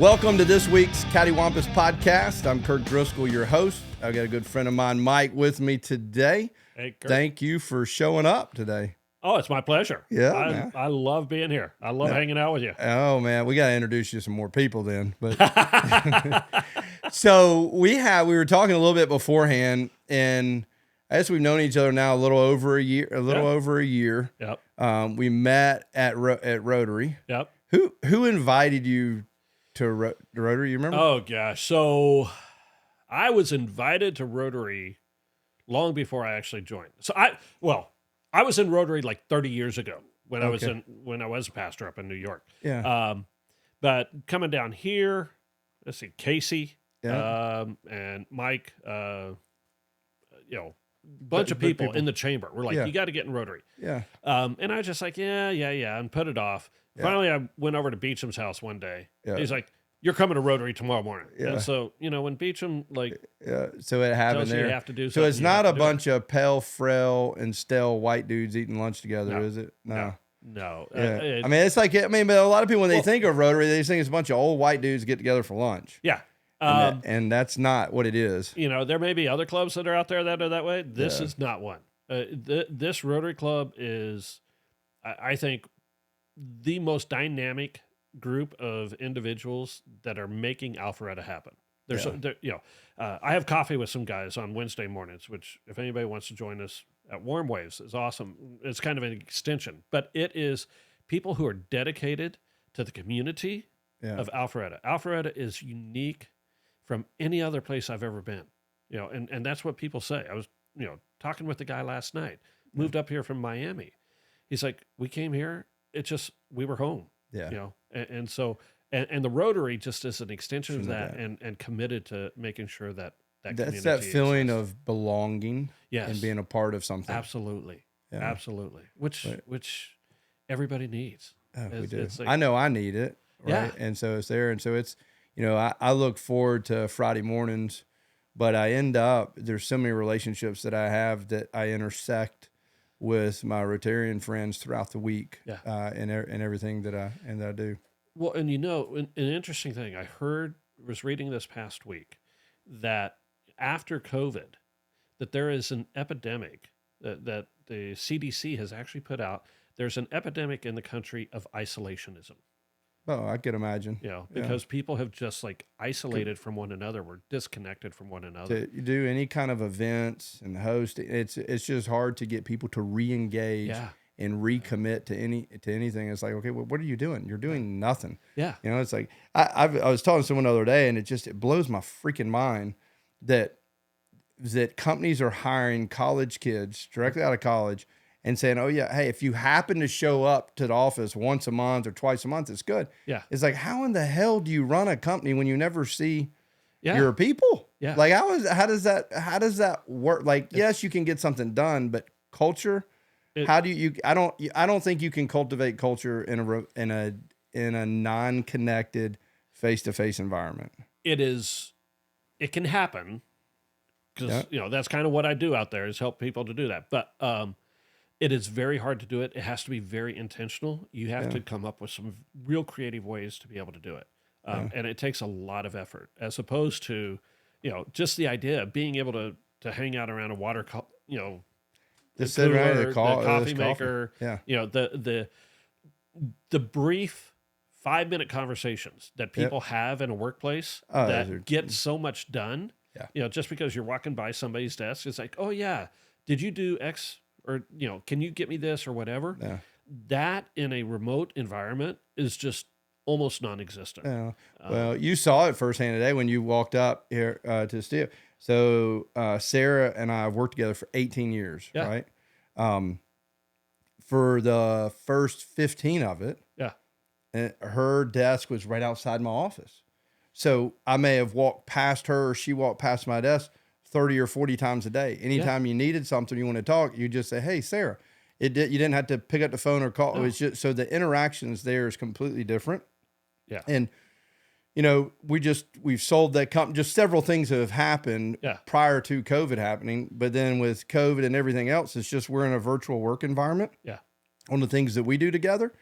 Welcome to this week's Cattywampus Podcast. I'm Kurt Driscoll, your host. I've got a good friend of mine, Mike, with me today. Hey, Kurt. Thank you for showing up today. Oh, it's my pleasure. Yeah, man. I love being here. I love hanging out with you. Oh, man, we got to introduce you to some more people then. But so we were talking a little bit beforehand, and I guess we've known each other now a little over a year. Yep. We met at Rotary. Yep. Who invited you to Rotary? You remember? Oh, gosh. So I was invited to Rotary long before I actually joined. So I was in Rotary like 30 years ago when I was a pastor up in New York. Yeah. But coming down here, let's see, Casey, and Mike, bunch of people in the chamber were like, you got to get in Rotary. Yeah. And I was just like, yeah, and put it off. Yeah. Finally, I went over to Beecham's house one day. Yeah. He's like, you're coming to Rotary tomorrow morning. Yeah. And so, when Beecham, so it happened there. You have to do so it's not a bunch of pale, frail, and stale white dudes eating lunch together, is it? No. Yeah. But a lot of people, when they think of Rotary, they think it's a bunch of old white dudes get together for lunch. Yeah. And that's not what it is. There may be other clubs that are out there that are that way. This is not one. This Rotary Club is, I think, the most dynamic group of individuals that are making Alpharetta happen. I have coffee with some guys on Wednesday mornings, which if anybody wants to join us at Warm Waves is awesome. It's kind of an extension, but it is people who are dedicated to the community of Alpharetta. Alpharetta is unique from any other place I've ever been, and that's what people say. I was, talking with the guy last night, moved up here from Miami. He's like, we came here. It's just, we were home. Yeah. And so the Rotary just is an extension of that and committed to making sure that community that's that feeling exists. of belonging and being a part of something. Absolutely. Yeah. Absolutely. Which everybody needs. Oh, we do. I know I need it. Right. Yeah. And so it's there. And so it's, I look forward to Friday mornings, but I end up, there's so many relationships that I have that I intersect with my Rotarian friends throughout the week, and everything that I do. Well, and an interesting thing I was reading this past week that after COVID, that there is an epidemic that the CDC has actually put out. There's an epidemic in the country of isolationism. Oh, I could imagine. Because people have just isolated from one another. We're disconnected from one another. To do any kind of events and host, it's just hard to get people to re-engage and recommit to anything. It's like, okay, well, what are you doing? You're doing nothing. Yeah. It's like, I was talking to someone the other day, and it blows my freaking mind that companies are hiring college kids directly out of college and saying, oh, yeah, hey, if you happen to show up to the office once a month or twice a month, it's good. Yeah. It's like, how in the hell do you run a company when you never see your people? Yeah. Like, how does that work? Like, yes, you can get something done, but culture, how do you, I don't think you can cultivate culture in a non-connected face-to-face environment. It can happen because, that's kind of what I do out there is help people to do that. But, it is very hard to do it. It has to be very intentional. You have to come up with some real creative ways to be able to do it. And it takes a lot of effort as opposed to, just the idea of being able to hang out around a water, just sit around the coffee maker, coffee. The brief 5-minute conversations that people have in a workplace that get so much done. Yeah. Just because you're walking by somebody's desk, it's like, oh yeah, did you do X? Or, can you get me this or whatever? Yeah. That in a remote environment is just almost non-existent. Yeah. Well, you saw it firsthand today when you walked up here to the studio. So Sarah and I have worked together for 18 years, right? For the first 15 of it, her desk was right outside my office. So I may have walked past her or she walked past my desk 30 or 40 times a day. Anytime you needed something, you want to talk, you just say, hey, Sarah. You didn't have to pick up the phone or call. No. It was just, so the interactions there is completely different. Yeah. And, we've sold that company. Just several things have happened prior to COVID happening. But then with COVID and everything else, it's just we're in a virtual work environment. Yeah. On the things that we do together.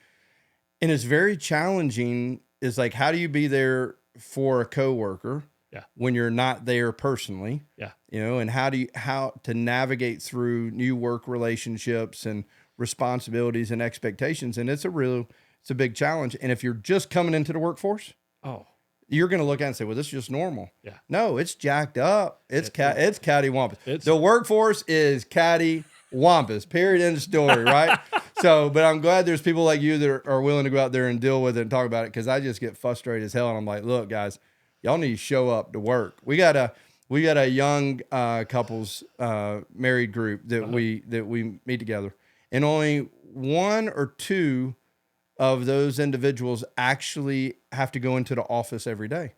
And it's very challenging. Is like, how do you be there for a coworker Yeah. when you're not there personally. Yeah. You know, and how to navigate through new work relationships and responsibilities and expectations. And it's a big challenge. And if you're just coming into the workforce, you're going to look at it and say, well, this is just normal. Yeah. No, it's jacked up. It's cattywampus. The workforce is cattywampus, period, end of story, right? So, but I'm glad there's people like you that are willing to go out there and deal with it and talk about it, because I just get frustrated as hell. And I'm like, look, guys, y'all need to show up to work. We got a young couples married group that we meet together, and only one or two of those individuals actually have to go into the office every day.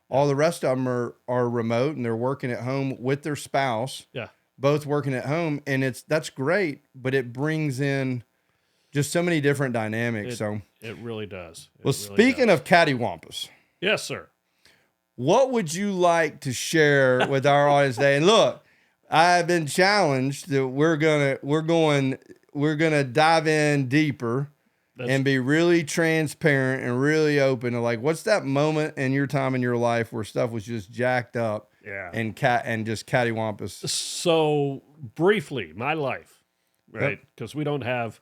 All the rest of them are remote, and they're working at home with their spouse. Yeah. Both working at home, and that's great, but it brings in just so many different dynamics. It really does. Speaking of cattywampus. Yes, sir. What would you like to share with our audience today? And look, I've been challenged that we're gonna dive in deeper and be really transparent and really open to, like, what's that moment in your time in your life where stuff was just jacked up and just cattywampus. So briefly, my life, right? Because we don't have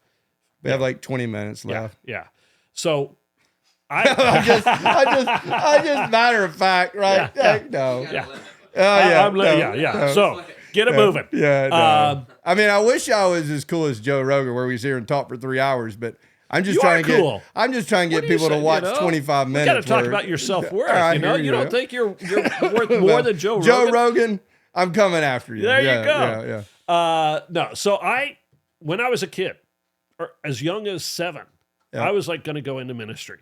we have like 20 minutes left. Yeah. So I just matter of fact, right? No. Yeah. No. So get it moving. Yeah. No. I mean, I wish I was as cool as Joe Rogan, where we was here and talked for 3 hours, but I'm just trying to get people to watch 25 minutes. You got to talk about your self-worth. You don't think you're worth more than Joe Rogan? Joe Rogan, I'm coming after you. There you go. Yeah. No. So when I was a kid, or as young as 7, I was like going to go into ministry,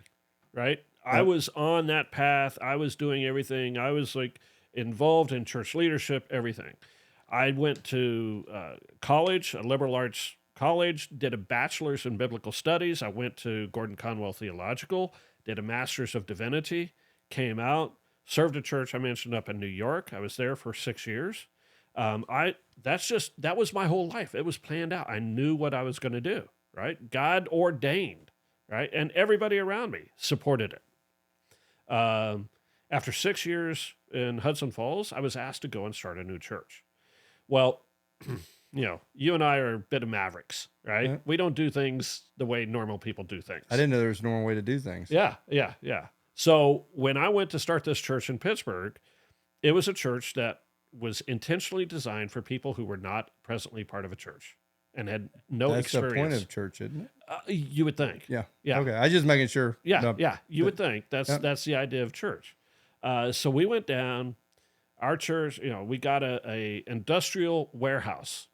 right? I was on that path. I was doing everything. I was like involved in church leadership, everything. I went to college, a liberal arts college, did a bachelor's in biblical studies. I went to Gordon-Conwell Theological, did a Masters of Divinity, came out, served a church I mentioned up in New York. I was there for 6 years. That was my whole life. It was planned out. I knew what I was going to do, right? God ordained, right? And everybody around me supported it. After 6 years in Hudson Falls, I was asked to go and start a new church. Well, you and I are a bit of mavericks, right? Yeah. We don't do things the way normal people do things. I didn't know there was a normal way to do things. Yeah. So when I went to start this church in Pittsburgh, it was a church that was intentionally designed for people who were not presently part of a church and had no experience. That's the point of church, isn't it? You would think. Yeah. Okay. I just making sure. Yeah. You would think that's the idea of church. So we went down. Our church, we got a industrial warehouse,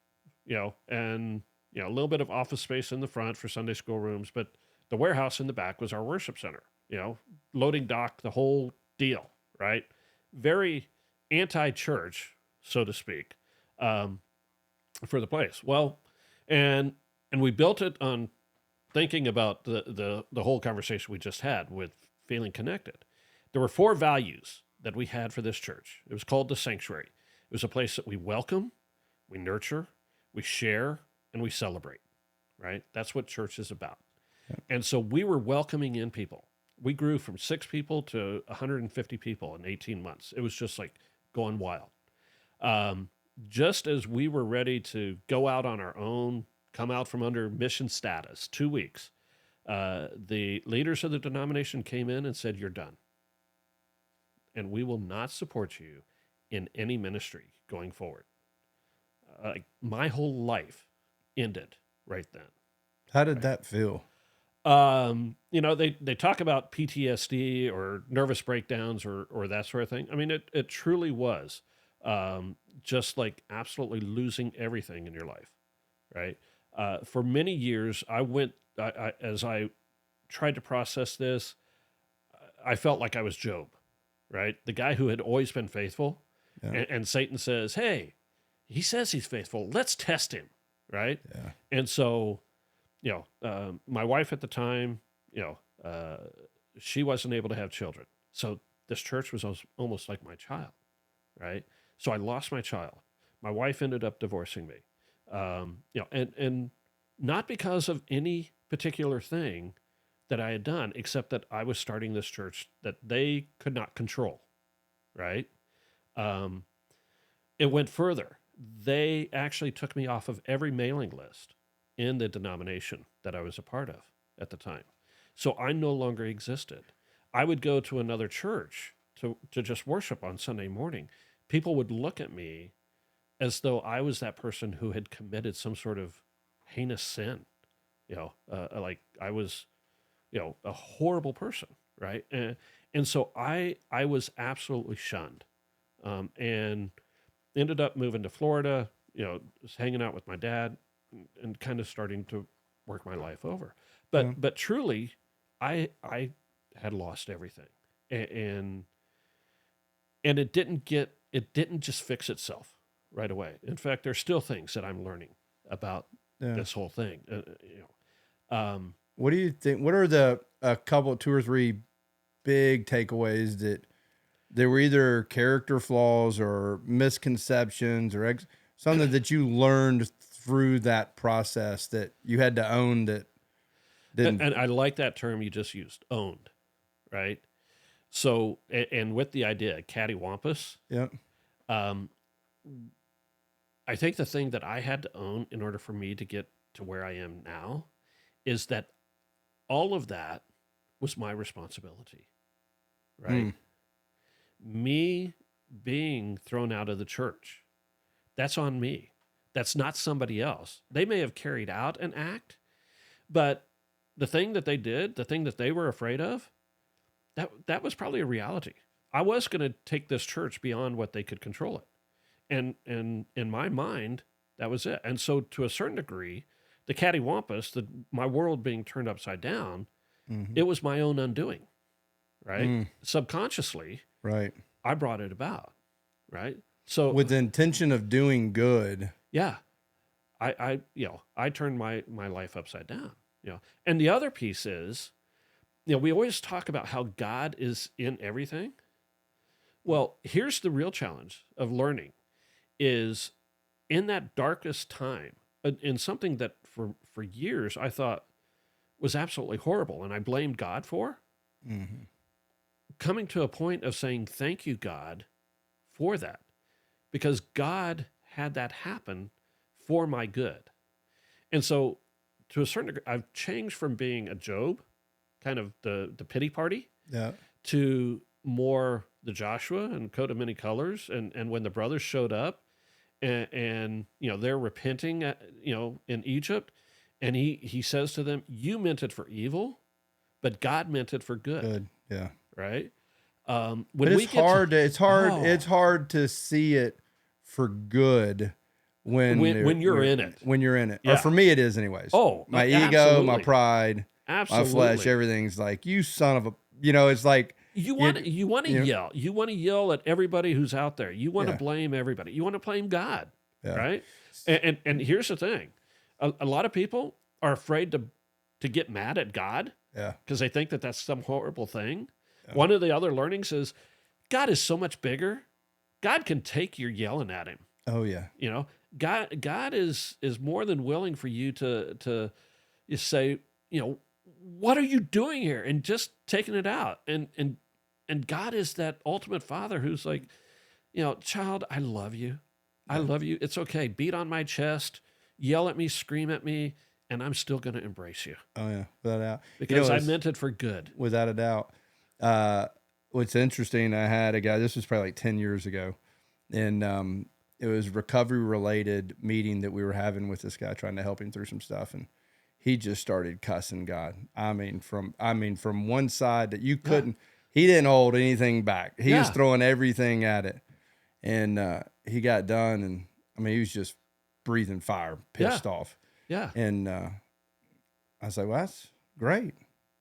and a little bit of office space in the front for Sunday school rooms, but the warehouse in the back was our worship center. Loading dock, the whole deal, right? Very anti-church, so to speak, for the place. Well, and we built it on thinking about the whole conversation we just had with feeling connected. There were 4 values that we had for this church. It was called the sanctuary. It was a place that we welcome, we nurture, we share, and we celebrate, right? That's what church is about. Yeah. And so we were welcoming in people. We grew from 6 people to 150 people in 18 months. It was just like going wild. Just as we were ready to go out on our own, come out from under mission status, 2 weeks, the leaders of the denomination came in and said, "You're done. And we will not support you in any ministry going forward." My whole life ended right then. How did that feel? They talk about PTSD or nervous breakdowns or that sort of thing. I mean, it truly was just like absolutely losing everything in your life, right? For many years, as I tried to process this, I felt like I was Job. Right? The guy who had always been faithful, and Satan says, "Hey, he says he's faithful. Let's test him." Right? Yeah. And so, my wife at the time, she wasn't able to have children. So this church was almost like my child, right? So I lost my child. My wife ended up divorcing me, and not because of any particular thing, that I had done, except that I was starting this church that they could not control, right? It went further. They actually took me off of every mailing list in the denomination that I was a part of at the time. So I no longer existed. I would go to another church to just worship on Sunday morning. People would look at me as though I was that person who had committed some sort of heinous sin, like I was, a horrible person, right? And so I was absolutely shunned, and ended up moving to Florida, just hanging out with my dad and kind of starting to work my life over. But truly, I had lost everything, and it didn't just fix itself right away. In fact, there's still things that I'm learning about this whole thing. What do you think? What are the two or three big takeaways that there were either character flaws or misconceptions or something that you learned through that process that you had to own that didn't? And I like that term you just used, owned, right? So, and with the idea, cattywampus. Yep. I think the thing that I had to own in order for me to get to where I am now is that all of that was my responsibility, right? Me being thrown out of the church, that's on me. That's not somebody else. They may have carried out an act, but the thing that they did, the thing that they were afraid of, that was probably a reality. I was going to take this church beyond what they could control it. And in my mind, that was it. And so to a certain degree, the cattywampus, my world being turned upside down, it was my own undoing, right? Subconsciously, right. I brought it about, right? So with the intention of doing good. Yeah. I turned my life upside down, And the other piece is, we always talk about how God is in everything. Well, here's the real challenge of learning is in that darkest time, in something that for years I thought was absolutely horrible and I blamed God for, coming to a point of saying, thank you, God, for that. Because God had that happen for my good. And so to a certain degree, I've changed from being a Job, kind of the pity party, to more the Joshua and coat of many colors. And when the brothers showed up and they're repenting, in Egypt, and he says to them, you meant it for evil, but God meant it for good. Good. Yeah. Right. But it's hard to see it for good when you're in it. When you're in it. Yeah. Or for me, it is anyways. Oh, my ego, absolutely. my pride, my flesh, everything's like, you son of a, it's like, you want to yell. You want to yell at everybody who's out there. You want to blame everybody. You want to blame God, right? And here's the thing. A lot of people are afraid to get mad at God because they think that that's some horrible thing. Yeah. One of the other learnings is God is so much bigger. God can take your yelling at him. Oh, yeah. God is more than willing for you to say, what are you doing here? And just taking it out. And God is that ultimate father who's like, child, I love you. I love you. It's okay. Beat on my chest, yell at me, scream at me, and I'm still going to embrace you. Oh, yeah, without a doubt. Because I meant it for good. Without a doubt. What's interesting, I had a guy, this was probably like 10 years ago, and it was a recovery-related meeting that we were having with this guy, trying to help him through some stuff, and he just started cussing God. I mean, from one side that you couldn't, he didn't hold anything back. He was throwing everything at it, and he got done, and he was just breathing fire, pissed off. Yeah. And I was like, well, that's great.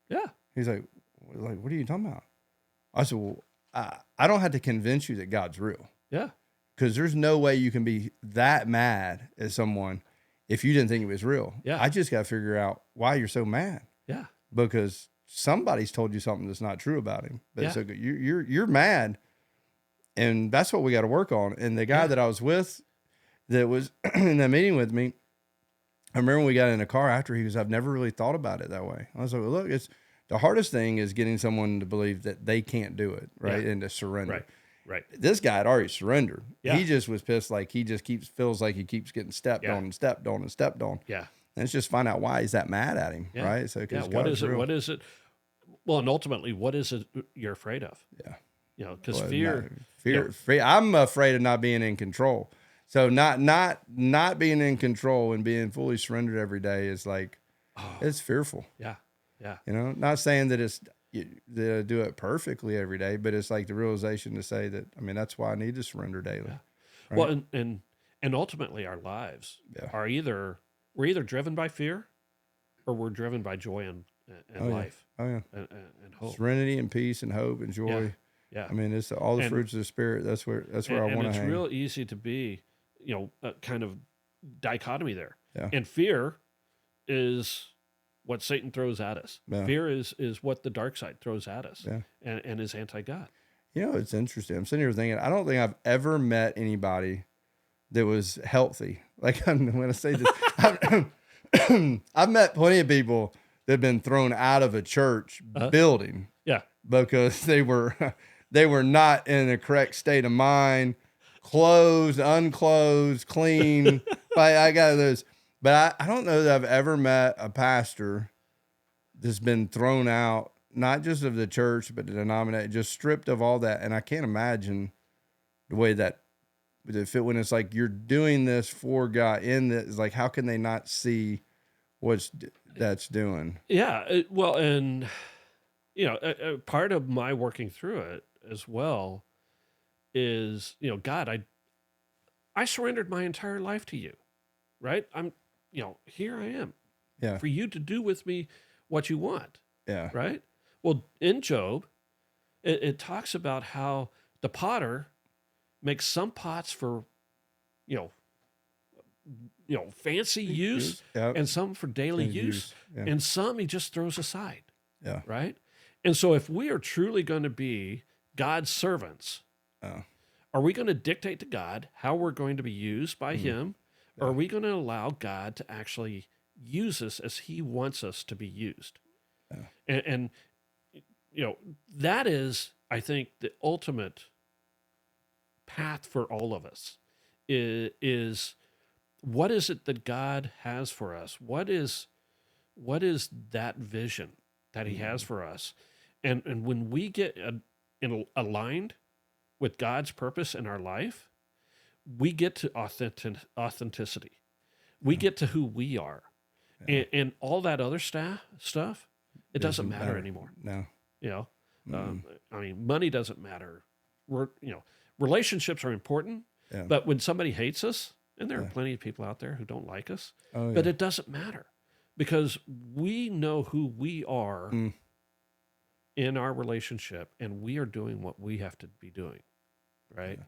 Yeah. He's like, what are you talking about? I said, well, I don't have to convince you that God's real. Yeah. Because there's no way you can be that mad at someone if you didn't think it was real. Yeah. I just got to figure out why you're so mad. Yeah. Because somebody's told you something that's not true about him. But so you're mad. And that's what we got to work on. And the guy that I was with that was in that meeting with me, I remember when we got in a car after, he was, I've never really thought about it that way. I was like, well, look, The hardest thing is getting someone to believe that they can't do it, right? And to surrender. Right. This guy had already surrendered. Yeah. He just was pissed, like he just feels like he keeps getting stepped on and stepped on and stepped on. Yeah. And let's just find out why he's that mad at him, right? So, what is it? Real. What is it? Well, and ultimately, what is it you're afraid of? Yeah. Because fear. I'm afraid of not being in control. So not being in control and being fully surrendered every day is like, it's fearful. Yeah. Not saying that that I do it perfectly every day, but it's like the realization to say that, I mean, that's why I need to surrender daily. Yeah. Right? Well, and ultimately our lives are we're either driven by fear or we're driven by joy and life. Oh yeah. And hope. Serenity and peace and hope and joy. Yeah. I mean, it's all the fruits of the Spirit. That's where I want to hang. And it's real easy to be, kind of dichotomy there. Yeah. And fear is what Satan throws at us. Yeah. Fear is what the dark side throws at us. Yeah. And is anti-God. It's interesting. I'm sitting here thinking, I don't think I've ever met anybody that was healthy. Like, I'm going to say this. I've met plenty of people that have been thrown out of a church building. Yeah. Because they were not in the correct state of mind, closed, unclosed, clean. I got those. But I don't know that I've ever met a pastor that's been thrown out, not just of the church, but the denomination, just stripped of all that. And I can't imagine the way that when it's like you're doing this for God in this, like, how can they not see what that's doing? Yeah. Well, and, part of my working through it as well is, God, I surrendered my entire life to you, right? Here I am. Yeah. For you to do with me what you want. Yeah. Right? Well, in Job, it talks about how the potter makes some pots for, fancy use and some for daily use. And some he just throws aside. Yeah. Right? And so if we are truly going to be God's servants, are we going to dictate to God how we're going to be used by him? Or are we going to allow God to actually use us as he wants us to be used? Yeah. And that is, I think, the ultimate path for all of us is what is it that God has for us? What is that vision that he has for us? And when we get aligned with God's purpose in our life, we get to authenticity. We get to who we are. And all that other stuff, it doesn't matter anymore. No. I mean, money doesn't matter. Relationships are important, but when somebody hates us, and there are plenty of people out there who don't like us, but it doesn't matter because we know who we are in our relationship, and we are doing what we have to be doing, right?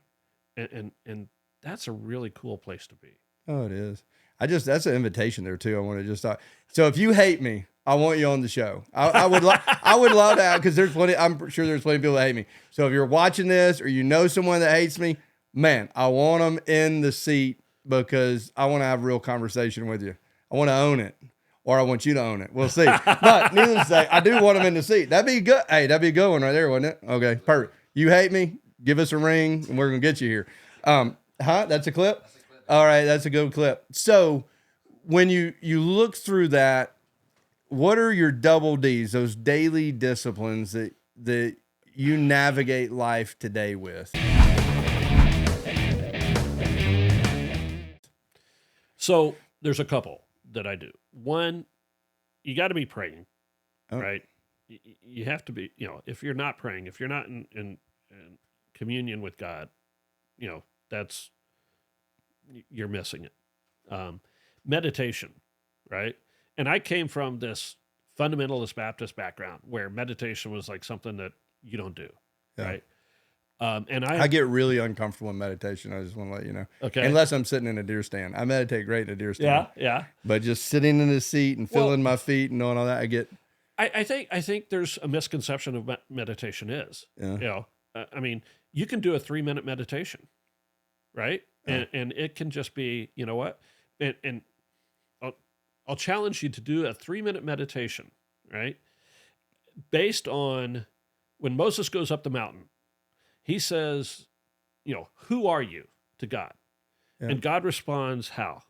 And that's a really cool place to be. Oh, it is. That's an invitation there too. I want to just talk. So if you hate me, I want you on the show. I would love to have, because I'm sure there's plenty of people that hate me. So if you're watching this or you know someone that hates me, man, I want them in the seat because I want to have a real conversation with you. I want to own it, or I want you to own it. We'll see. But needless to say, I do want them in the seat. That'd be good. Hey, that'd be a good one right there, wouldn't it? Okay, perfect. You hate me? Give us a ring and we're going to get you here. That's a clip? All right, that's a good clip. So when you look through that, what are your double Ds, those daily disciplines that you navigate life today with? So there's a couple that I do. One, you got to be praying, right? You have to be, if you're not praying, if you're not in communion with God, you're missing it. Meditation, right? And I came from this fundamentalist Baptist background where meditation was like something that you don't do, right? And I get really uncomfortable in meditation. I just want to let you know. Okay. Unless I'm sitting in a deer stand. I meditate great in a deer stand. Yeah. But just sitting in the seat and feeling my feet and doing all that, I think there's a misconception of what meditation is. Yeah. I mean, you can do a 3-minute meditation, right? And it can just be, you know what? And I'll challenge you to do a 3-minute meditation, right? based on when Moses goes up the mountain, he says, who are you to God? Yeah. And God responds how?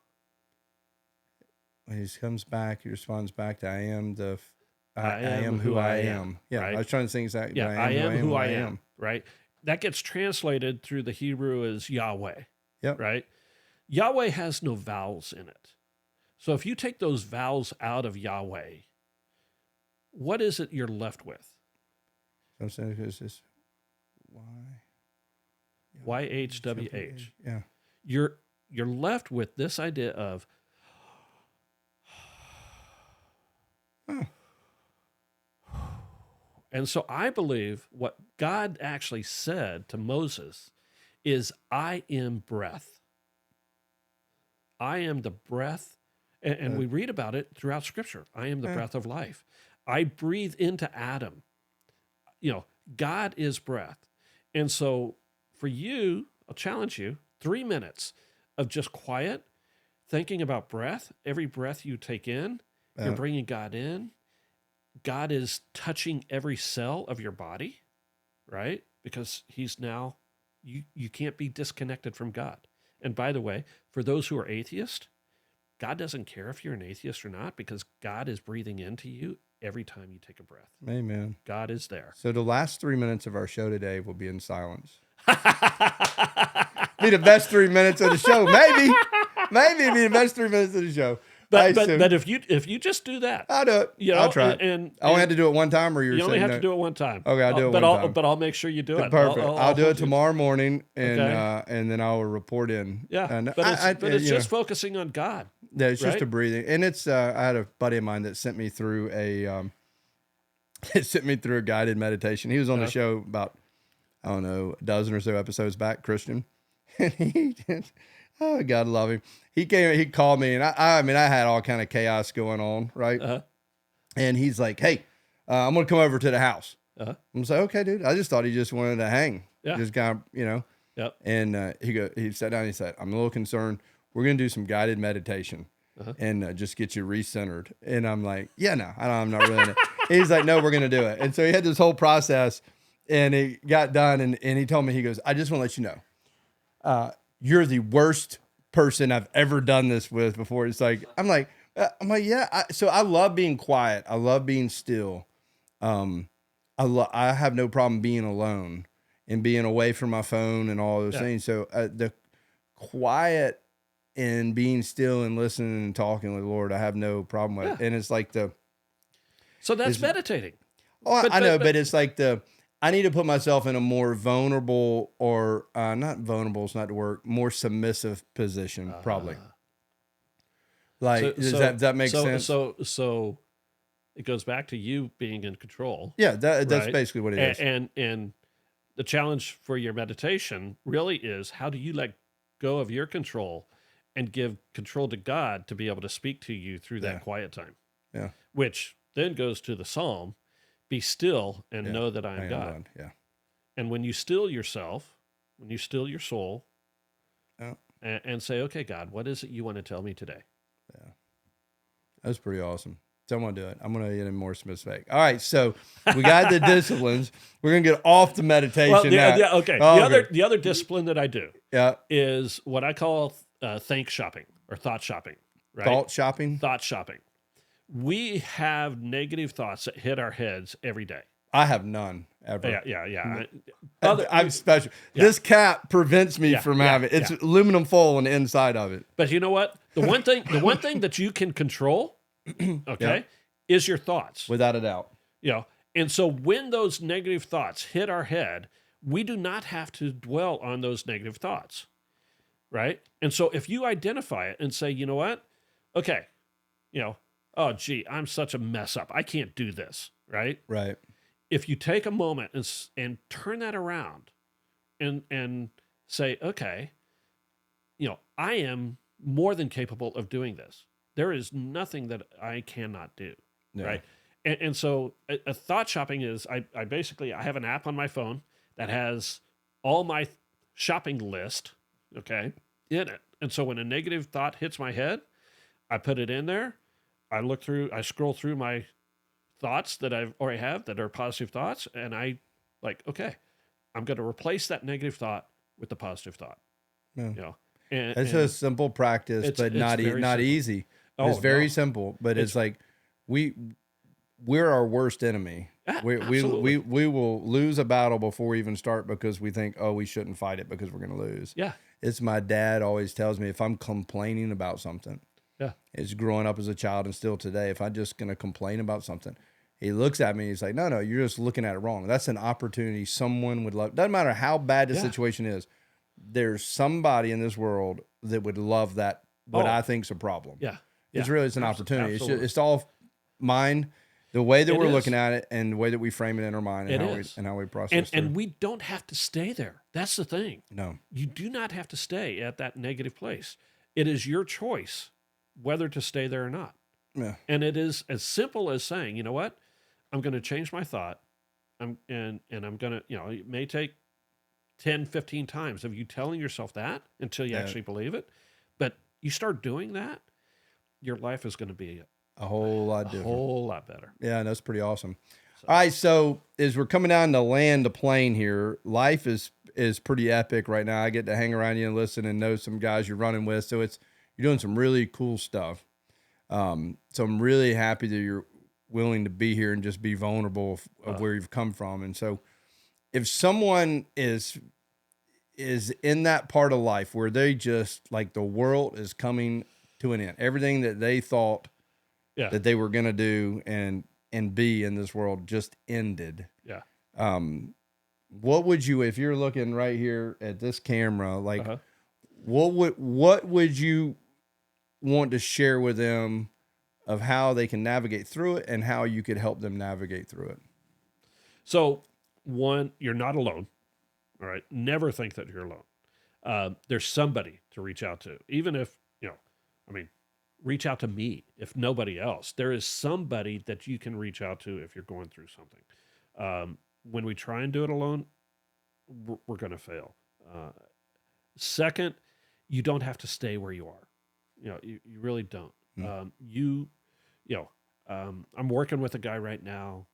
When he comes back, he responds back to I am who I am. Yeah, right? I was trying to think exactly. Yeah, I am who I am. Right? That gets translated through the Hebrew as Yahweh. Yep. Right? Yahweh has no vowels in it. So if you take those vowels out of Yahweh, what is it you're left with? I'm saying it's just YHWH. Yeah. You're left with this idea of And so I believe what God actually said to Moses is, I am breath. I am the breath. And we read about it throughout Scripture. I am the breath of life. I breathe into Adam. God is breath. And so for you, I'll challenge you, 3 minutes of just quiet, thinking about breath. Every breath you take in, you're bringing God in. God is touching every cell of your body, right? Because he's now, you can't be disconnected from God. And by the way, for those who are atheists, God doesn't care if you're an atheist or not, because God is breathing into you every time you take a breath. Amen. God is there. So the last 3 minutes of our show today will be in silence. Be the best 3 minutes of the show. Maybe it'll be the best 3 minutes of the show. But if you just do that, I'll do it. I'll try it. And I only have to do it one time, or you only have to do it one time. Okay, I'll do it one time. But I'll make sure you do it. Perfect. I'll do it tomorrow morning, and then I'll report in. Yeah, and but it's just focusing on God. Yeah, it's just a breathing, and it's. I had a buddy of mine that sent me through a guided meditation. He was on the show about, I don't know, a dozen or so episodes back, Christian, and he did. Oh, God love him. He called me, and I mean, I had all kind of chaos going on, right? Uh-huh. And he's like, "Hey, I'm gonna come over to the house." Uh-huh. I'm like, "Okay, dude." I just thought he just wanted to hang, just kind of, Yep. And he sat down. And he said, "I'm a little concerned. We're gonna do some guided meditation, and just get you recentered." And I'm like, "Yeah, no, I'm not really." He's like, "No, we're gonna do it." And so he had this whole process, and he got done, and he told me, he goes, "I just want to let you know, you're the worst person I've ever done this with before." It's like, I'm like, yeah. So I love being quiet. I love being still. I have no problem being alone and being away from my phone and all those things. So the quiet and being still and listening and talking with the Lord, I have no problem with. And it's like so that's meditating. Oh, I know, but it's like I need to put myself in a more vulnerable, or not vulnerable is not the word, more submissive position, probably. Does that make sense? So it goes back to you being in control. Yeah, that's basically what it is. And the challenge for your meditation really is, how do you let go of your control and give control to God to be able to speak to you through that quiet time? Yeah. Which then goes to the Psalm, be still and know that I am God. Yeah. And when you still yourself, when you still your soul, and say, okay, God, what is it you want to tell me today? Yeah. That's pretty awesome. So I'm going to do it. I'm going to get more specific. All right. So we got the disciplines. We're going to get off the meditation now. Okay. The other discipline that I do is what I call think shopping or thought shopping. Right? Thought shopping? Thought shopping. We have negative thoughts that hit our heads every day. I have none ever. Yeah. I'm special. Yeah. This cap prevents me from having it. It's aluminum foil on the inside of it. But you know what? The one thing that you can control, is your thoughts. Without a doubt. And so when those negative thoughts hit our head, we do not have to dwell on those negative thoughts. Right? And so if you identify it and say, you know what? Okay, oh, gee, I'm such a mess up. I can't do this, right? Right. If you take a moment and turn that around and say, okay, I am more than capable of doing this. There is nothing that I cannot do, right? And so a thought shopping is, I have an app on my phone that has all my shopping list, in it. And so when a negative thought hits my head, I put it in there. I scroll through my thoughts that I've already have that are positive thoughts, and I like, okay, I'm going to replace that negative thought with the positive thought. Yeah. You know, and It's a simple practice, but not easy. It's very simple, but it's like we're our worst enemy. We will lose a battle before we even start because we think, oh, we shouldn't fight it because we're going to lose. Yeah. It's my dad always tells me if I'm complaining about something, it's growing up as a child and still today, if I'm just going to complain about something, he looks at me, he's like, no, you're just looking at it wrong. That's an opportunity someone would love. Doesn't matter how bad the situation is. There's somebody in this world that would love that, what I think is a problem. Yeah. It's really, it's an opportunity. Absolutely. It's all mine, the way that we're looking at it and the way that we frame it in our mind and how we process it. And we don't have to stay there. That's the thing. No. You do not have to stay at that negative place. It is your choice whether to stay there or not. Yeah. And it is as simple as saying, you know what? I'm going to change my thought. I'm going to, it may take 10, 15 times of you telling yourself that until you actually believe it. But you start doing that, your life is going to be a whole lot different. A whole lot better. Yeah, that's pretty awesome. So. All right, so as we're coming down to land the plane here, life is pretty epic right now. I get to hang around you and listen and know some guys you're running with. So you're doing some really cool stuff. So I'm really happy that you're willing to be here and just be vulnerable of where you've come from. And so if someone is in that part of life where they just like the world is coming to an end, everything that they thought that they were going to do and be in this world just ended. Yeah. What would you, if you're looking right here at this camera, like what would you want to share with them of how they can navigate through it and how you could help them navigate through it? So one, you're not alone. All right. Never think that you're alone. There's somebody to reach out to, even if, reach out to me, if nobody else. There is somebody that you can reach out to if you're going through something. When we try and do it alone, we're going to fail. Second, you don't have to stay where you are. You really don't. I'm working with a guy right now.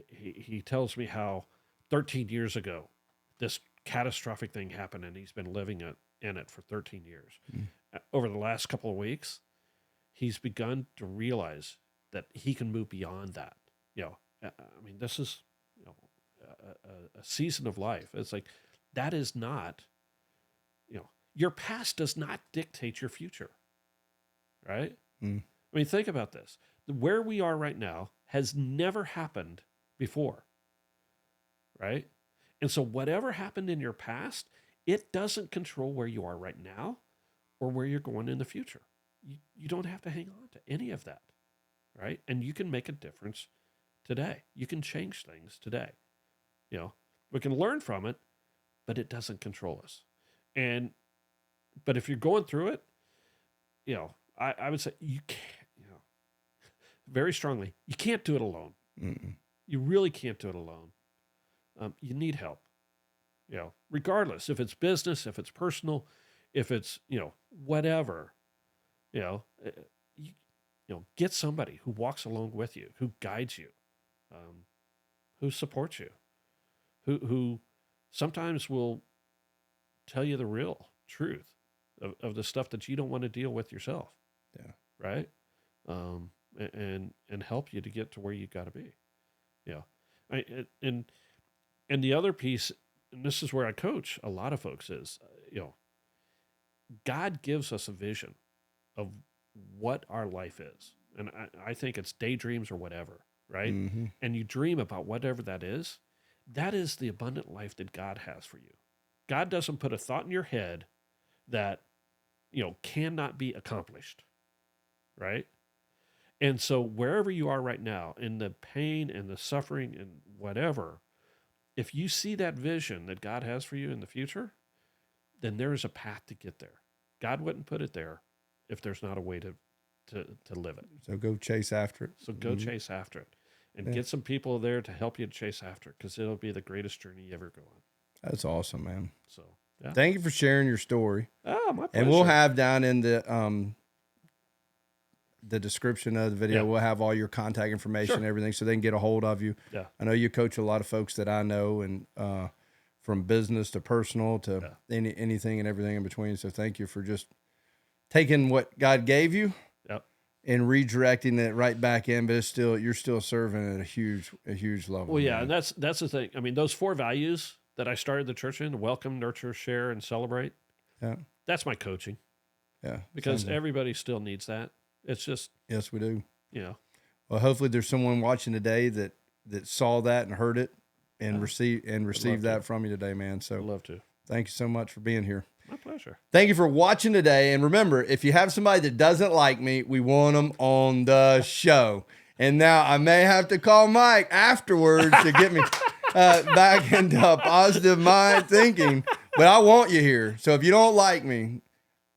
He tells me how 13 years ago, this catastrophic thing happened and he's been living in it for 13 years. Over the last couple of weeks, he's begun to realize that he can move beyond that. This is a season of life. It's like, that is not, your past does not dictate your future, right? Think about this. Where we are right now has never happened before, right? And so whatever happened in your past, it doesn't control where you are right now or where you're going in the future. You don't have to hang on to any of that, right? And you can make a difference today. You can change things today. We can learn from it, but it doesn't control us. But if you're going through it, I would say you can't, very strongly, you can't do it alone. You really can't do it alone. You need help, regardless if it's business, if it's personal, if it's, whatever, get somebody who walks along with you, who guides you, who supports you, who sometimes will tell you the real truth of the stuff that you don't want to deal with yourself. Yeah. Right. And help you to get to where you got to be. And the other piece, and this is where I coach a lot of folks, is, God gives us a vision of what our life is. And I think it's daydreams or whatever, right? Mm-hmm. And you dream about whatever that is the abundant life that God has for you. God doesn't put a thought in your head that, cannot be accomplished, right? And so wherever you are right now, in the pain and the suffering and whatever, if you see that vision that God has for you in the future, then there is a path to get there. God wouldn't put it there if there's not a way to live it. So go chase after it. So go chase after it. And get some people there to help you to chase after it, because it'll be the greatest journey you ever go on. That's awesome, man. So, yeah. Thank you for sharing your story. Oh, my pleasure. And we'll have down in the the description of the video. We'll have all your contact information and everything so they can get a hold of you. Yeah. I know you coach a lot of folks that I know, and from business to personal to anything and everything in between. So thank you for just taking what God gave you and redirecting it right back in, but you're still serving at a huge level. Well, yeah, and that's the thing. I mean, those 4 values that I started the church in: welcome, nurture, share, and celebrate. Yeah. That's my coaching. Yeah. Because everybody still needs that. It's just, yes, we do. You know. Well, hopefully there's someone watching today that saw that and heard it and received that from you today, man. So I'd love to. Thank you so much for being here. My pleasure. Thank you for watching today. And remember, if you have somebody that doesn't like me, we want them on the show. And now I may have to call Mike afterwards to get me back into a positive mind thinking. But I want you here. So if you don't like me,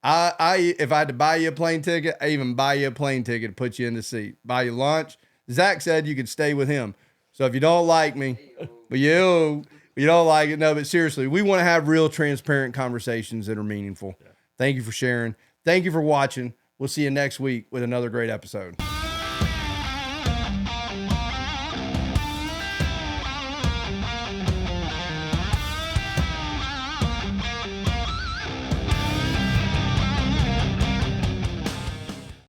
if I had to buy you a plane ticket, I even buy you a plane ticket to put you in the seat. Buy you lunch. Zach said you could stay with him. So if you don't like me, but you don't like it, no, but seriously, we want to have real transparent conversations that are meaningful. Yeah. Thank you for sharing. Thank you for watching. We'll see you next week with another great episode.